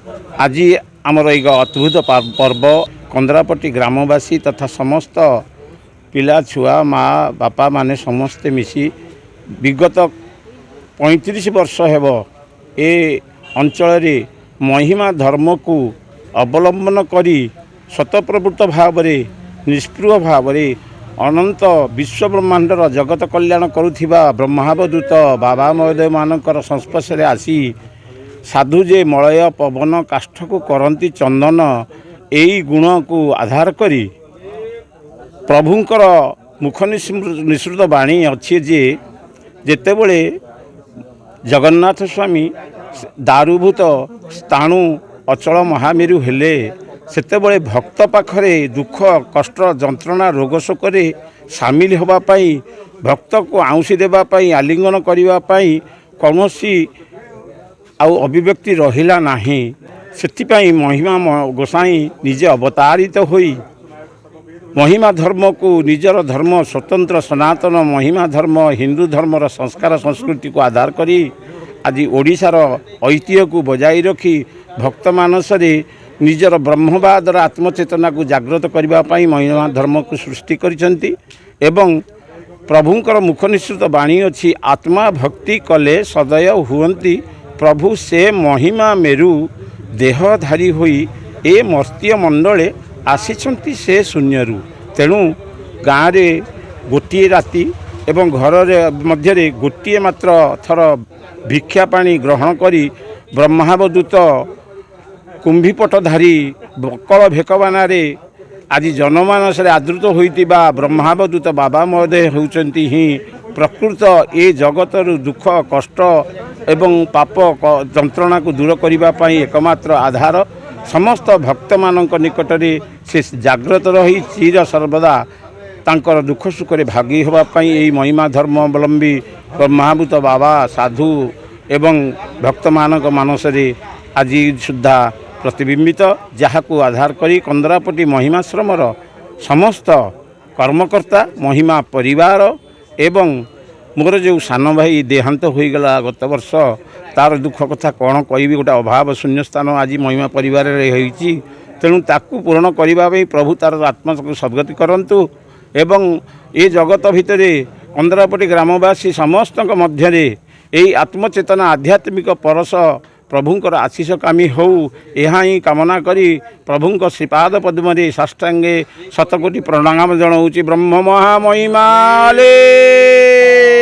आज आमर एक अद्भुत पर्व कंदरापट्टी ग्रामवासी तथा समस्त पिला छुआ माँ बापा माने समस्ते मिसी विगत 35 वर्ष हेब ए अंचल महिमा धर्म को अवलंबन करी स्वतःप्रवृत्त भाव निष्पृह भाव अनंत विश्व ब्रह्मांडर जगत कल्याण करुथिबा ब्रह्मावदूत बाबा महोदय मानकर संस्पर्श रे आसी साधु जे मलय पवन काष्ठ को करती चंदन यही गुण को आधार करी प्रभुंकर मुख निसृत वाणी अच्छी जे जेतेबले जगन्नाथ स्वामी दारुभूत स्थाणु अचल महामेरु हेले सेतेबले भक्त पाखरे दुख कष्ट जंत्रणा रोग शोकरे सामिल होगापाई भक्त को आउँसी देवाई आलिंगन करने कौनसी आउ अभिव्यक्ति रहिला नाही सेथिपाई महिमा गोसाई निजे अवतारित होई महिमा धर्म को निजर धर्म स्वतंत्र सनातन महिमा धर्म हिंदू धर्मर संस्कार संस्कृति को आधार करी आज ओडिशार ऐतिह्य को बजाई रखी भक्त मानसरे निजर ब्रह्मवादर आत्मचेतना को जागृत करने महिमा धर्म को सृष्टि करिसेंती एवं प्रभुंकर मुख निसृत वाणी अच्छी आत्मा भक्ति कले सदय हुअंती प्रभु से महिमा मेरु देहधारी होई ए मर्त्य मंडले आसीचंती से शून्यरू तेणु गाँव में गोटे राति एवं घर मध्य गोटे मात्र थर भिक्षा पानी ग्रहण करी ब्रह्मावदूत कुंभीपटधारी बकल भेकबानारे आज जनमानस आदृत होइतिबा ब्रह्मावदूत बाबा महोदय होउचंती ही प्रकृत ए जगतर दुख कष्ट एवं पाप जंत्रणा को दूर करने एकमात्र आधार समस्त भक्त मानक निकटरे से जागृत रही चिर सर्वदा तांकर दुख सुख भागी होगापाई यही महिमा धर्मावलंबी ब्रह्मावूत बाबा साधु एवं भक्त मानक मानसरे आज सुधा प्रतिबिंबित जहां आधार करी कंदरापट्टी महिमाश्रमर समस्त कर्मकर्ता महिमा परिवार एवं मोर जो सान भाई देहांत होईगला गत वर्ष तार दुख कथा कौन कहि गोटे अभाव शून्य स्थान आज महिमा परिवार होईची तेणु ताकू पूर्ण करने प्रभु तार आत्मा को सद्गति करंतु एवं ये जगत भितर कंदरापट्टी ग्रामवासी समस्त मध्य यही आत्मचेतना आध्यात्मिक परस प्रभुंकर आशीष कामी हो यहाँ ही कामना करी प्रभुंक श्रीपाद पद्मे साष्टांगे शतकोटि प्रणाम जनाऊँगी ब्रह्म महामहिमा लेख।